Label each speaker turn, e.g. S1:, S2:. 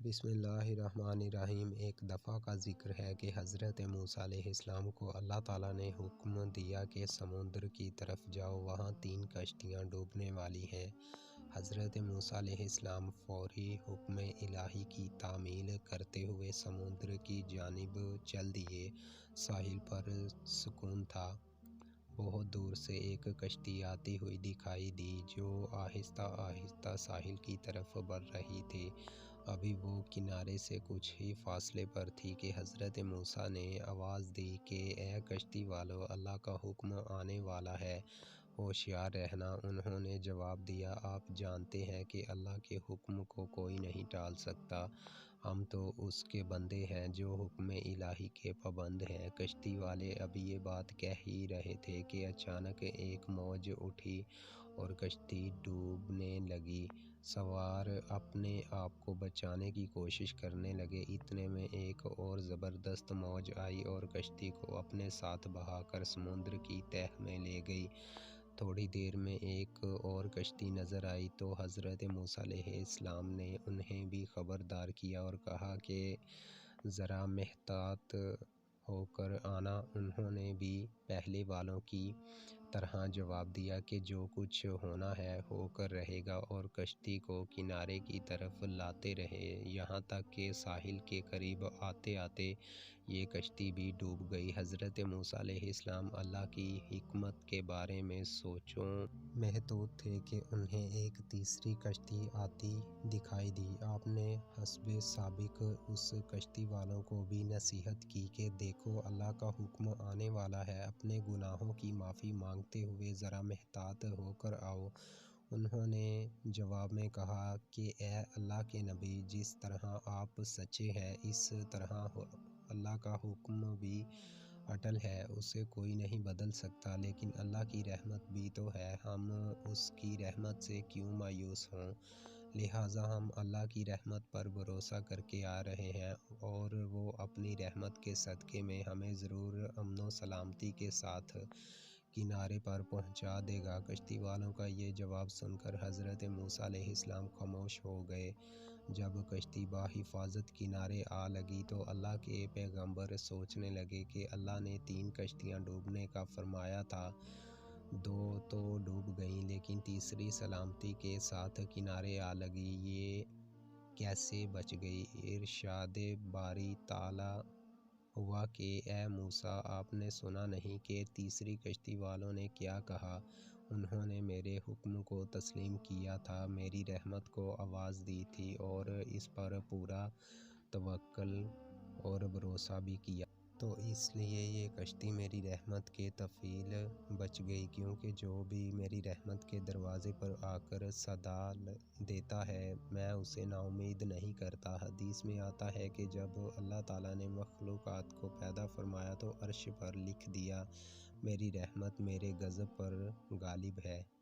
S1: बिस्मिल्लाहिर्रहमानिर्रहीम। एक दफ़ा का ज़िक्र है कि हज़रत मूसा अलैहिस्सलाम को अल्लाह ताला ने हुक्म दिया कि समुद्र की तरफ जाओ, वहाँ 3 कश्तियाँ डूबने वाली हैं। हज़रत मूसा अलैहिस्सलाम फ़ौरी हुक्म इलाही की तामील करते हुए समुद्र की जानिब चल दिए। साहिल पर सुकून था। बहुत दूर से एक कश्ती आती हुई दिखाई दी जो आहिस्ता आहिस्ता साहिल की तरफ बढ़ रही थी। अभी वो किनारे से कुछ ही फासले पर थी कि हज़रत मूसा ने आवाज़ दी कि ए कश्ती वालों, अल्लाह का हुक्म आने वाला है, होशियार रहना। उन्होंने जवाब दिया, आप जानते हैं कि अल्लाह के हुक्म को कोई नहीं टाल सकता। हम तो उसके बंदे हैं जो हुक्म इलाही के पाबंद हैं। कश्ती वाले अभी ये बात कह ही रहे थे कि अचानक एक मौज उठी और कश्ती डूबने लगी। सवार अपने आप को बचाने की कोशिश करने लगे। इतने में एक और ज़बरदस्त मौज आई और कश्ती को अपने साथ बहाकर समुद्र की तह में ले गई। थोड़ी देर में एक और कश्ती नज़र आई तो हज़रत मूसा अलैहिस्सलाम ने उन्हें भी ख़बरदार किया और कहा कि ज़रा मेहतात होकर आना। उन्होंने भी पहले वालों की तरह जवाब दिया कि जो कुछ होना है होकर रहेगा, और कश्ती को किनारे की तरफ लाते रहे यहाँ तक कि साहिल के करीब आते आते ये कश्ती भी डूब गई। हज़रत मूसा अलैहिस्सलाम अल्लाह की हिकमत के बारे में सोचों महतूत थे कि उन्हें एक तीसरी कश्ती आती दिखाई दी। आपने हस्बे साबिक उस कश्ती वालों को भी नसीहत की कि देखो, अल्लाह का हुक्म आने वाला है, अपने गुनाहों की माफ़ी मांगते हुए ज़रा मेहतात होकर आओ। उन्होंने जवाब में कहा कि ए अल्लाह के नबी, जिस तरह आप सच्चे हैं इस तरह अल्लाह का हुक्म भी अटल है, उसे कोई नहीं बदल सकता। लेकिन अल्लाह की रहमत भी तो है, हम उसकी रहमत से क्यों मायूस हों। लिहाजा हम अल्लाह की रहमत पर भरोसा करके आ रहे हैं और वो अपनी रहमत के सदक़े में हमें ज़रूर अमन सलामती के साथ किनारे पर पहुंचा देगा। कश्ती वालों का ये जवाब सुनकर हज़रत मूसा अलैहिस्सलाम खामोश हो गए। जब कश्ती बाहिफाजत किनारे आ लगी तो अल्लाह के पैगंबर सोचने लगे कि अल्लाह ने 3 कश्तियाँ डूबने का फरमाया था, 2 तो डूब गईं, लेकिन तीसरी सलामती के साथ किनारे आ लगी, ये कैसे बच गई। इरशाद बारी ताला हुआ कि ए मूसा, आपने सुना नहीं कि तीसरी कश्ती वालों ने क्या कहा। उन्होंने मेरे हुक्म को तस्लीम किया था, मेरी रहमत को आवाज़ दी थी और इस पर पूरा तवक्ल और भरोसा भी किया। तो इसलिए ये कश्ती मेरी रहमत के तफ़ील बच गई, क्योंकि जो भी मेरी रहमत के दरवाज़े पर आकर सदा देता है, मैं उसे नाउमीद नहीं करता। हदीस में आता है कि जब अल्लाह ताला ने मखलूक़ात को पैदा फरमाया तो अर्श पर लिख दिया, मेरी रहमत मेरे गज़ब पर गालिब है।